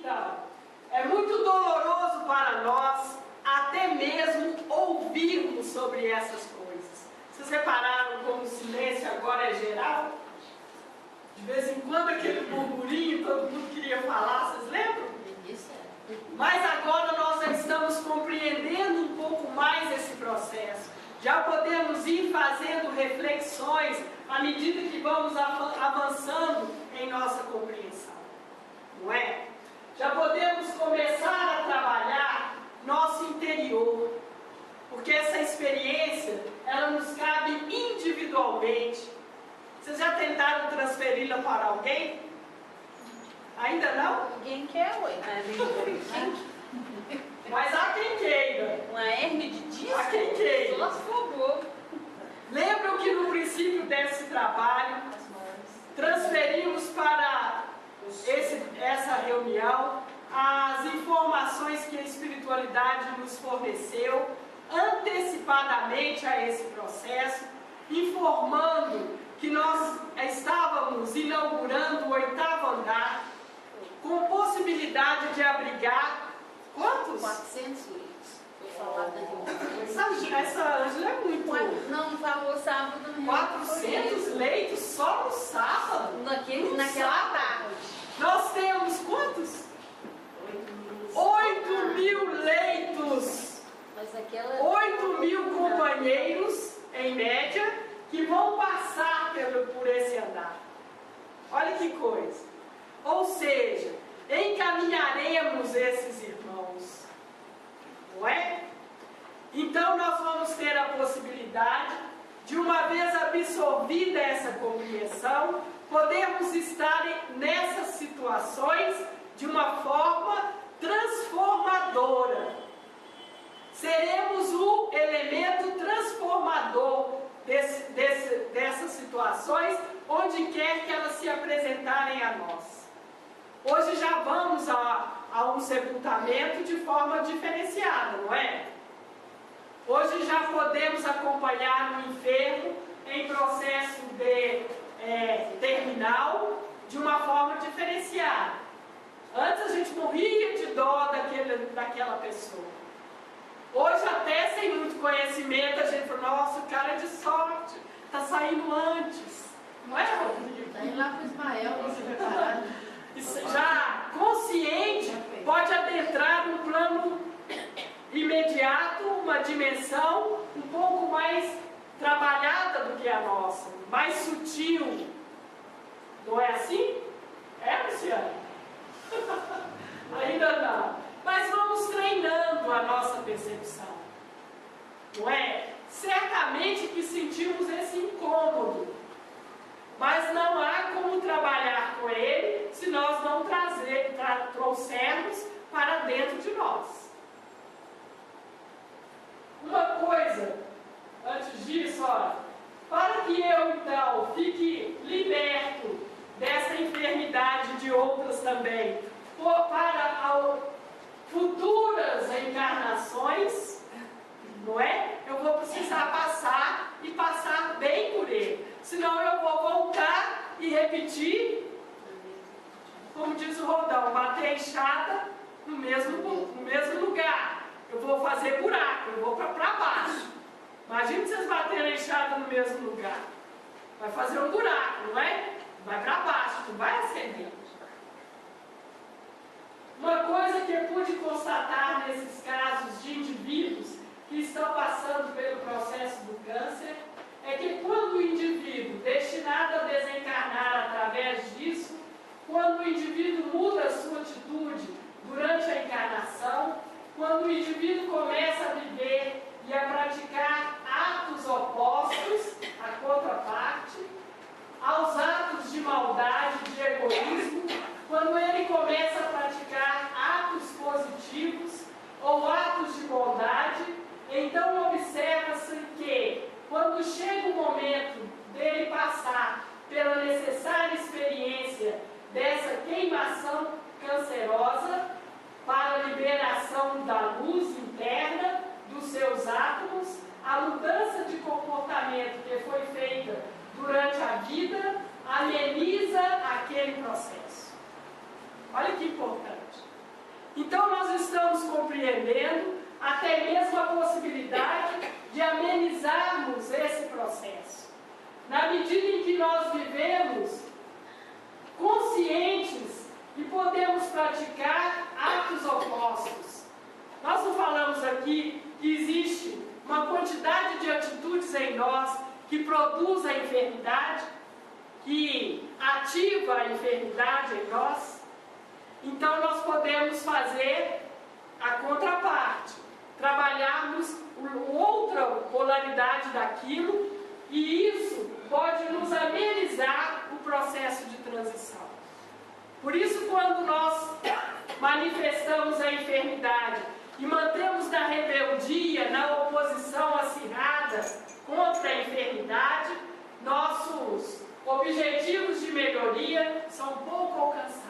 Então, é muito doloroso para nós até mesmo ouvirmos sobre essas coisas. Vocês repararam como o silêncio agora é geral? De vez em quando aquele burburinho, todo mundo queria falar, vocês lembram? Mas agora nós já estamos compreendendo um pouco mais esse processo. Já podemos ir fazendo reflexões à medida que vamos avançando em nossa compreensão. Não é? Já podemos começar a trabalhar nosso interior. Porque essa experiência, ela nos cabe individualmente. Vocês já tentaram transferi-la para alguém? Ainda não? Ninguém quer, ué. Mas há quem queira. Uma hérnia de disco? Há quem queira. Só se for. Lembram que no princípio desse trabalho, transferimos para essa reunião as informações que a espiritualidade nos forneceu antecipadamente a esse processo, informando que nós estávamos inaugurando o 8º andar, com possibilidade de abrigar quantos? 400 leitos. Foi falado da reunião. Essa Ângela é muito. Não falou sábado. 400 leitos só no sábado? Naquela tarde. Nós temos quantos? 8.000 leitos. Mas aquela... 8.000 companheiros, em média, que vão passar por esse andar. Olha que coisa. Ou seja, encaminharemos esses irmãos. Não é? Então nós vamos ter a possibilidade de, uma vez absorvida essa compreensão, podermos estar nessas situações de uma forma transformadora. Seremos o elemento transformador dessas situações, onde quer que elas se apresentarem a nós. Hoje já vamos a um sepultamento de forma diferenciada, não é? Hoje já podemos acompanhar um enfermo em processo de terminal de uma forma diferenciada. Antes a gente morria de dó daquela pessoa. Hoje, até sem muito conhecimento, a gente fala, nossa, o cara é de sorte, está saindo antes. Não é, Rodrigo? Está indo lá para o Ismael, você preparado. Já consciente, pode adentrar num plano imediato, uma dimensão um pouco mais trabalhada do que a nossa, mais sutil. Não é assim? É, Luciana? Ainda não. Mas vamos treinando a nossa percepção. Não é? Certamente que sentimos esse incômodo. Mas não há como trabalhar com ele se nós não trouxermos para dentro de nós. Uma coisa, antes disso, olha, para que eu então fique liberto dessa enfermidade de outras também, para futuras encarnações, não é? Eu vou precisar passar e passar bem por ele. Senão eu vou voltar e repetir, como diz o Rodão, bater a enxada no mesmo lugar. Eu vou fazer buraco, eu vou para baixo. Imagina vocês baterem a enxada no mesmo lugar. Vai fazer um buraco, não é? Vai para baixo, tu vai acender. Uma coisa que eu pude constatar nesses casos de indivíduos que estão passando pelo processo do câncer é que quando o indivíduo destinado a desencarnar através disso, quando o indivíduo muda a sua atitude durante a encarnação, quando o indivíduo começa a viver e a praticar atos opostos à contraparte, aos atos de maldade, de egoísmo, quando ele começa a praticar atos positivos ou atos de bondade, então observa-se que, quando chega o momento dele passar pela necessária experiência dessa queimação cancerosa para a liberação da luz interna dos seus átomos, a mudança de comportamento que foi feita durante a vida ameniza aquele processo. Olha que importante. Então nós estamos compreendendo até mesmo a possibilidade de amenizarmos esse processo. Na medida em que nós vivemos conscientes e podemos praticar atos opostos. Nós não falamos aqui que existe uma quantidade de atitudes em nós que produz a enfermidade, que ativa a enfermidade em nós. Então nós podemos fazer a contraparte, trabalharmos outra polaridade daquilo, e isso pode nos amenizar o processo de transição. Por isso, quando nós manifestamos a enfermidade e mantemos na rebeldia, na oposição acirrada contra a enfermidade, nossos objetivos de melhoria são pouco alcançados.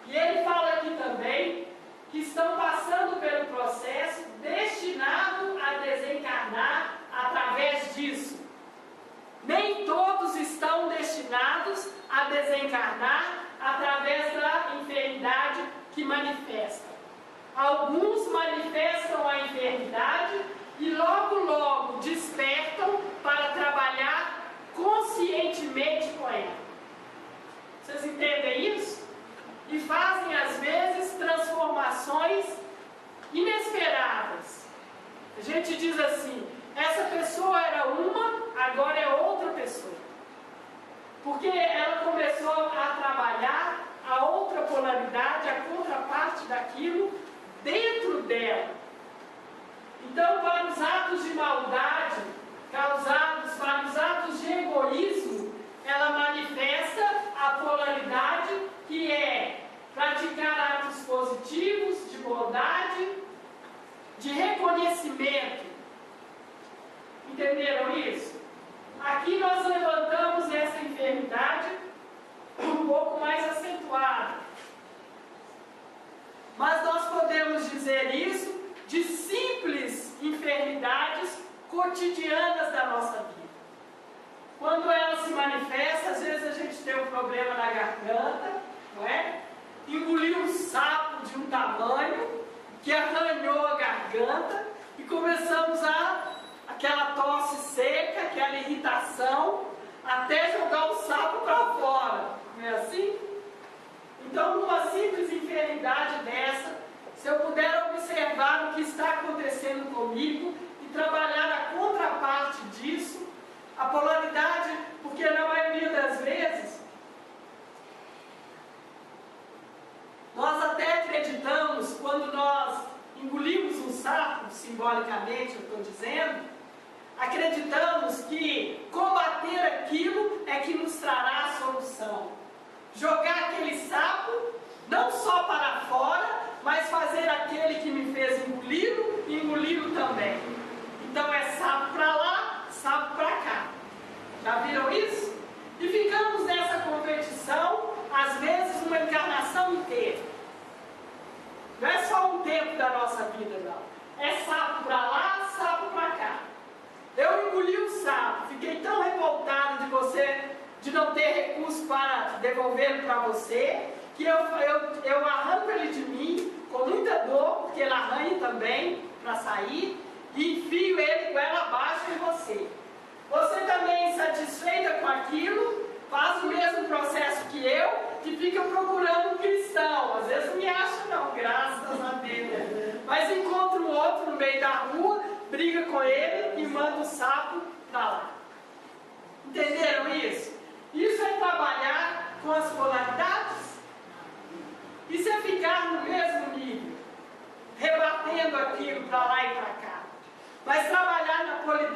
E ele fala aqui também que estão passando pelo processo destinado a desencarnar através disso. Nem todos estão destinados a desencarnar através da enfermidade que manifestam. Alguns manifestam a enfermidade e logo despertam para trabalhar conscientemente com ela. Vocês entendem isso? E fazem às vezes transformações inesperadas. A gente diz assim: essa pessoa era uma, agora é outra pessoa. Porque ela começou a trabalhar a outra polaridade, a contraparte daquilo dentro dela. Então, para os atos de maldade causados, para os atos de egoísmo, ela manifesta a polaridade que é praticar atos positivos, de bondade, de reconhecimento. Entenderam isso? Aqui nós levantamos essa enfermidade um pouco mais acentuada. Mas nós podemos dizer isso de simples enfermidades cotidianas da nossa vida. Quando ela se manifesta, às vezes a gente tem um problema na garganta, não é? Engoliu um sapo de um tamanho que arranhou a garganta e começamos aquela tosse seca, aquela irritação, até jogar o sapo para fora. Não é assim? Então, numa simples enfermidade dessa, se eu puder observar o que está acontecendo comigo e trabalhar a contraparte disso, a polaridade, porque na maioria das vezes nós até acreditamos, quando nós engolimos um sapo, simbolicamente eu estou dizendo, acreditamos que combater aquilo é que nos trará a solução. Jogar aquele sapo, não só para fora, mas fazer aquele que me fez engoli-lo, engoli-lo também. Então é sapo para lá, sapo para cá. Já viram isso? E ficamos nessa competição, às vezes uma encarnação inteira. Não é só um tempo da nossa vida, não. É sapo para lá, sapo para cá. Eu engoli o sapo, fiquei tão revoltado de não ter recurso para devolvê-lo para você, que eu arranco ele de mim com muita dor, porque ele arranha também para sair, e enfio ele goela abaixo em você. Você também, insatisfeita com aquilo, faz o mesmo processo que eu, que fica procurando um cristão. Às vezes não me acha não, graças a Deus. Mas encontra um outro no meio da rua, briga com ele e manda o sapo para lá. Entenderam isso? Isso é trabalhar com as polaridades? Isso é ficar no mesmo nível, rebatendo aquilo para lá e para cá. Mas trabalhar na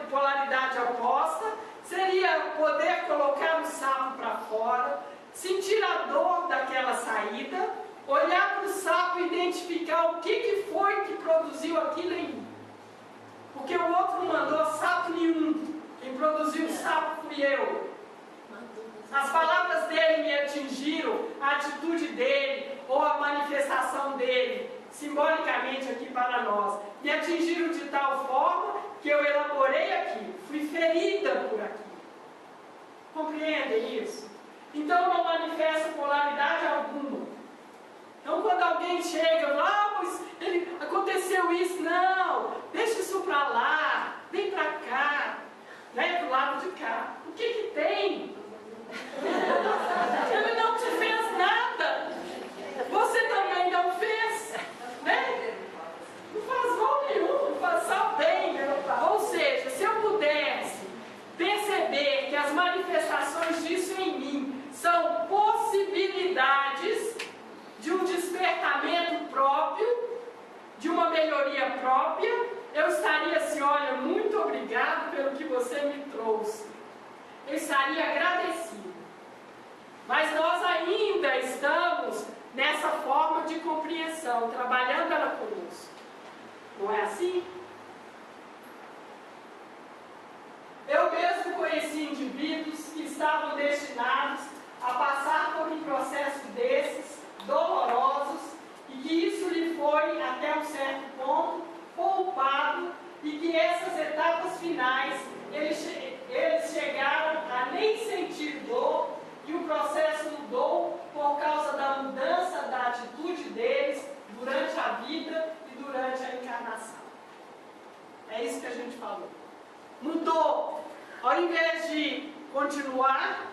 polaridade oposta seria poder colocar o sapo para fora, sentir a dor daquela saída, olhar para o sapo e identificar o que foi que produziu aquilo em mim. Porque o outro não mandou sapo nenhum. Quem produziu o sapo fui eu. As palavras dele me atingiram, a atitude dele, ou a manifestação dele, simbolicamente aqui para nós, me atingiram de tal forma que eu elaborei aqui, fui ferida por aqui. Compreendem isso? Então não manifesto polaridade alguma. Então quando alguém chega lá, fizeram isso, não, deixa isso para lá, vem para cá, né, pro lado de cá. O que que tem? Ele não te fez nada. Você também não fez, né? Não faz mal nenhum, não faz só bem. Ou seja, se eu pudesse perceber que as manifestações disso em mim são possibilidades de um despertamento próprio, de uma melhoria própria, eu estaria assim, olha, muito obrigado pelo que você me trouxe. Eu estaria agradecido. Mas nós ainda estamos nessa forma de compreensão, trabalhando ela conosco. Não é assim? Eu mesmo conheci indivíduos que estavam destinados a passar por um processo desses, dolorosos, e que isso lhe foi, até um certo ponto, poupado, e que essas etapas finais, eles chegaram a nem sentir dor, e o processo mudou por causa da mudança da atitude deles durante a vida e durante a encarnação. É isso que a gente falou. Mudou. Ao invés de continuar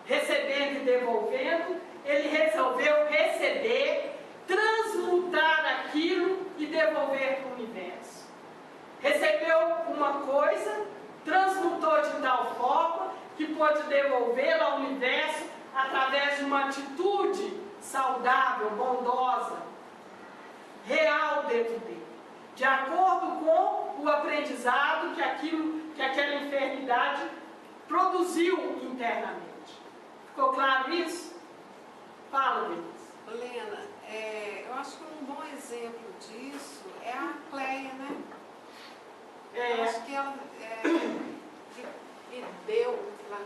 recebendo e devolvendo, ele resolveu receber, transmutar aquilo e devolver para o universo. Recebeu uma coisa, transmutou de tal forma que pôde devolvê-la ao universo através de uma atitude saudável, bondosa, real dentro dele, de acordo com o aprendizado que aquela enfermidade produziu internamente. Ficou claro isso? Fala, Denise. Lena, eu acho que um bom exemplo disso é a Cleia, né? Eu acho que ela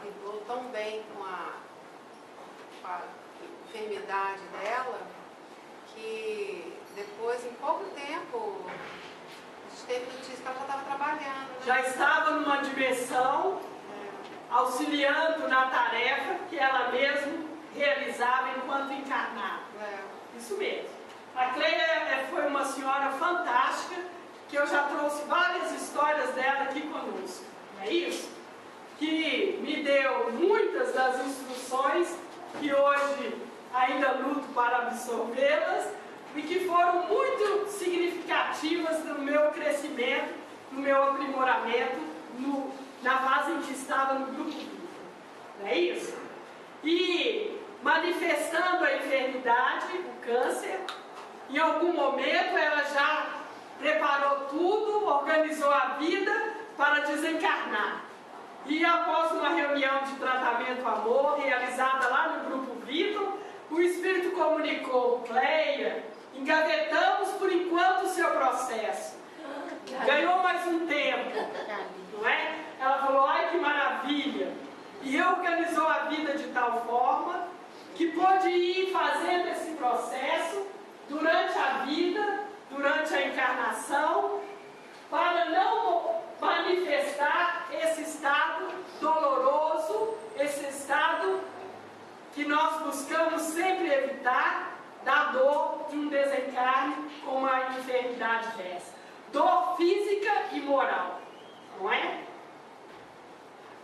lidou tão bem com a enfermidade dela, que depois, em pouco tempo, a gente teve notícia que ela já estava trabalhando, né? Já estava numa dimensão, auxiliando na tarefa que ela mesma realizava enquanto encarnada. Isso mesmo. A Cleia foi uma senhora fantástica, que eu já trouxe várias histórias dela aqui conosco. Não é isso? Que me deu muitas das instruções que hoje ainda luto para absorvê-las e que foram muito significativas no meu crescimento, no meu aprimoramento, na fase em que estava no grupo Vida. Não é isso? E manifestando a enfermidade, o câncer, em algum momento ela já preparou tudo, organizou a vida para desencarnar. E após uma reunião de tratamento amor, realizada lá no grupo Vitor, o Espírito comunicou: Cleia, engavetamos por enquanto o seu processo. Ganhou mais um tempo, não é? Ela falou: ai, que maravilha! E organizou a vida de tal forma que pôde ir fazendo esse processo durante a vida, durante a encarnação, para não manifestar esse estado doloroso, esse estado que nós buscamos sempre evitar, da dor de um desencarne com uma enfermidade dessa. Dor física e moral, não é?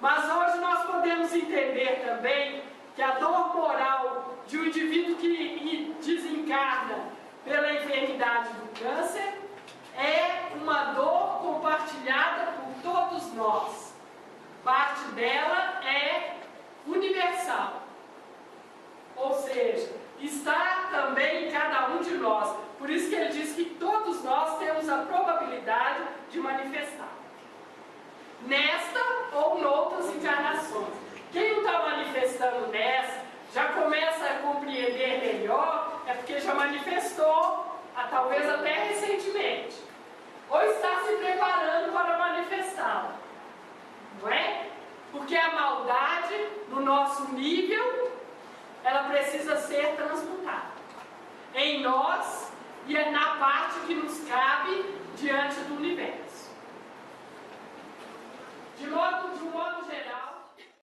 Mas hoje nós podemos entender também que a dor moral de um indivíduo que desencarna pela enfermidade do câncer é uma dor compartilhada por todos nós. Parte dela é universal. Ou seja, está também em cada um de nós. Por isso que ele diz que todos nós temos a probabilidade de manifestar. Nesta ou noutras encarnações. Quem não está manifestando nessa, já começa a compreender melhor, é porque já manifestou, talvez até recentemente. Ou está se preparando para manifestá-la. Não é? Porque a maldade, no nosso nível, ela precisa ser transmutada. Em nós e é na parte que nos cabe diante do universo. De um modo geral,